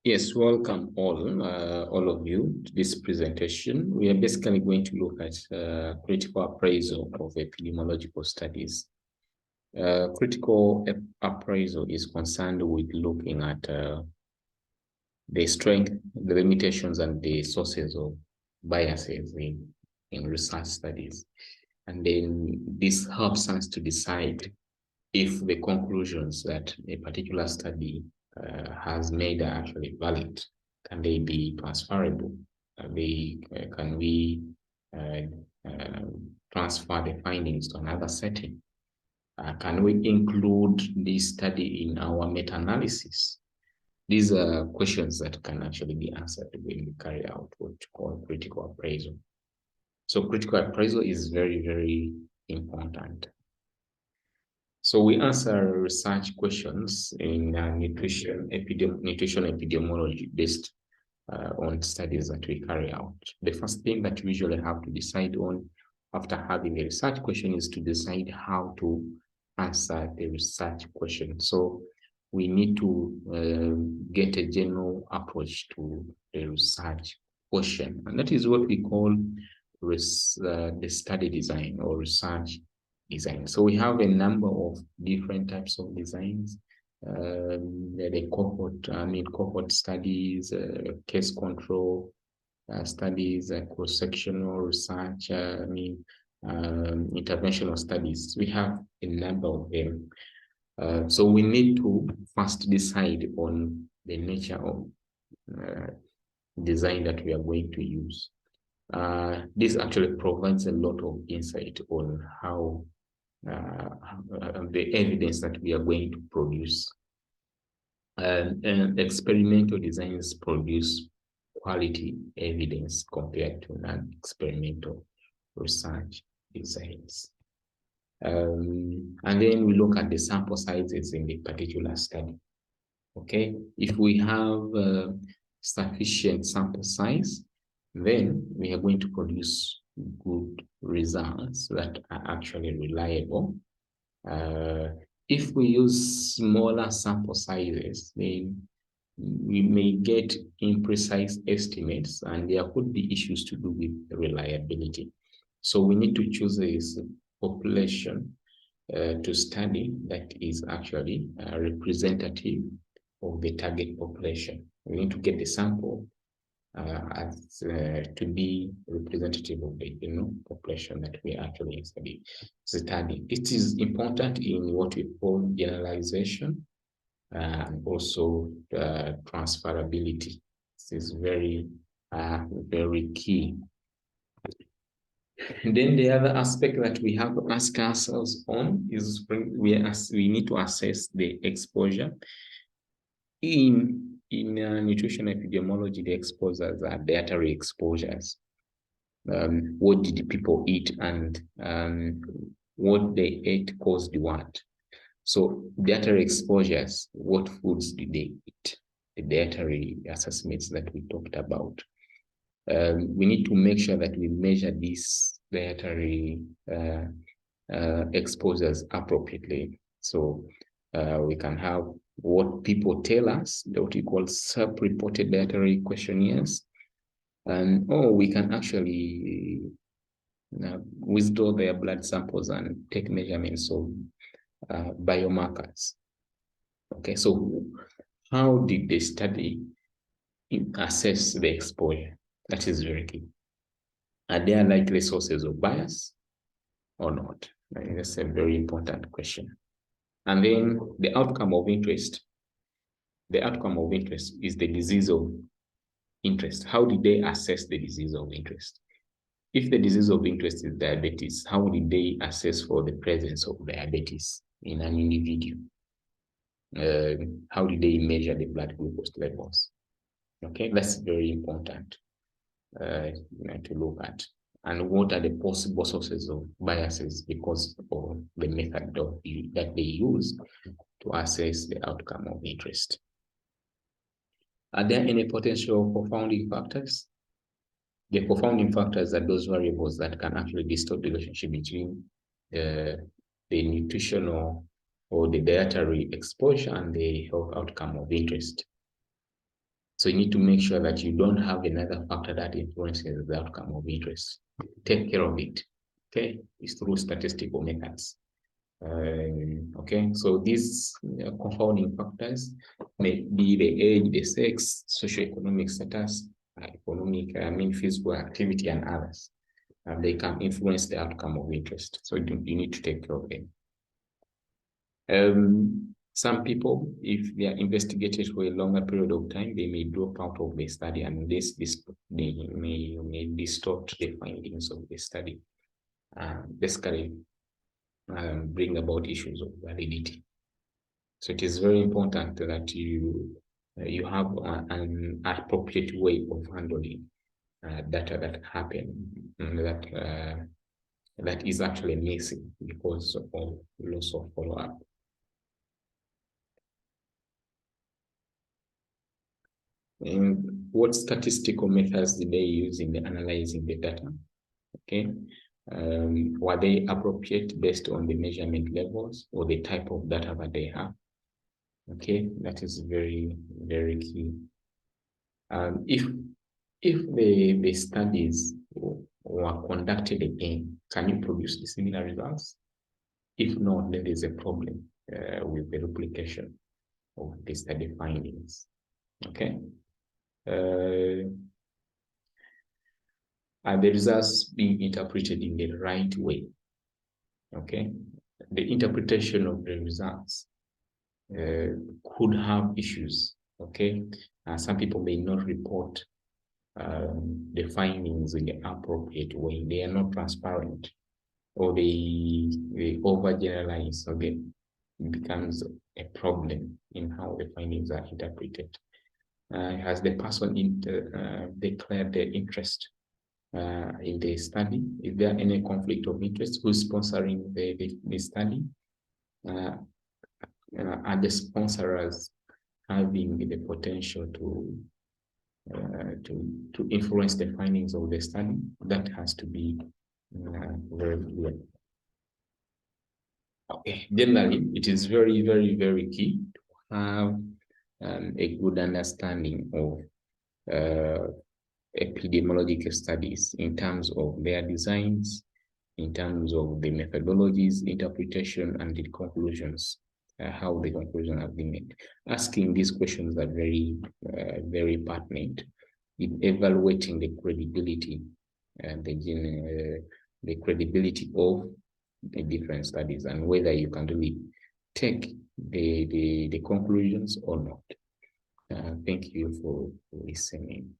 Yes, welcome all of you to this presentation. We are basically going to look at critical appraisal of epidemiological studies. Critical appraisal is concerned with looking at the strength, the limitations, and the sources of biases in research studies. And then this helps us to decide if the conclusions that a particular study has made are actually valid. Can they be transferable? Can we transfer the findings to another setting? Can we include this study in our meta-analysis? These are questions that can actually be answered when we carry out what we call critical appraisal. So critical appraisal is very, very important. So we answer research questions in nutrition epidemiology based on studies that we carry out. The first thing that we usually have to decide on after having a research question is to decide how to answer the research question. So we need to get a general approach to the research question. And that is what we call the study design or research design. So we have a number of different types of designs. The cohort studies, case control studies, cross-sectional research, interventional studies. We have a number of them. So we need to first decide on the nature of design that we are going to use. This actually provides a lot of insight on how the evidence that we are going to produce. And experimental designs produce quality evidence compared to non-experimental research designs. And then we look at the sample sizes in the particular study. Okay, if we have sufficient sample size, then we are going to produce good results that are actually reliable. If we use smaller sample sizes, then we may get imprecise estimates, and there could be issues to do with reliability. So we need to choose a population to study that is actually representative of the target population. We need to get the sample to be representative of the population that we actually study. It is important in what we call generalization and also transferability. This is very, very key. And then the other aspect that we have to ask ourselves on is we need to assess the exposure. In nutrition epidemiology, the exposures are dietary exposures. What did people eat, and what they ate caused what? So dietary exposures, what foods did they eat? The dietary assessments that we talked about. We need to make sure that we measure these dietary exposures appropriately. So we can have what people tell us, what we call self-reported dietary questionnaires. Or we can actually withdraw their blood samples and take measurements of biomarkers. Okay, so how did the study assess the exposure? That is very key. Are there likely sources of bias or not? I think that's a very important question. And then the outcome of interest. The outcome of interest is the disease of interest. How did they assess the disease of interest? If the disease of interest is diabetes, how did they assess for the presence of diabetes in an individual? How did they measure the blood glucose levels? Okay, that's very important to look at. And what are the possible sources of biases because of the method that they use to assess the outcome of interest? Are there any potential confounding factors? The confounding factors are those variables that can actually distort the relationship between the nutritional or the dietary exposure and the health outcome of interest. So you need to make sure that you don't have another factor that influences the outcome of interest. Take care of it. Okay, it's through statistical methods. Okay, so these confounding factors may be the age, the sex, socioeconomic status, physical activity, and others. They can influence the outcome of interest. So you need to take care of them. Some people, if they are investigated for a longer period of time, they may drop out of the study, and they may distort the findings of the study. Basically, bring about issues of validity. So it is very important that you have an appropriate way of handling data that happen, that is actually missing because of loss of follow-up. And what statistical methods did they use in analyzing the data? Okay, were they appropriate based on the measurement levels or the type of data that they have? Okay, that is very, very key. If the studies were conducted again, can you produce the similar results? If not, then there's a problem with the replication of the study findings. Okay. Are the results being interpreted in the right way? Okay. The interpretation of the results could have issues. Okay. Some people may not report the findings in the appropriate way. They are not transparent, or they overgeneralize. So it becomes a problem in how the findings are interpreted. Has the person declared their interest in the study? Is there any conflict of interest? Who's sponsoring the study? Are the sponsors having the potential to influence the findings of the study? That has to be very clear. Okay, generally, it is very, very, very key to have a good understanding of epidemiological studies in terms of their designs, in terms of the methodologies, interpretation, and the conclusions, how the conclusions have been made. Asking these questions are very, very pertinent in evaluating the credibility and the credibility of the different studies and whether you can really take the conclusions or not. Thank you for listening.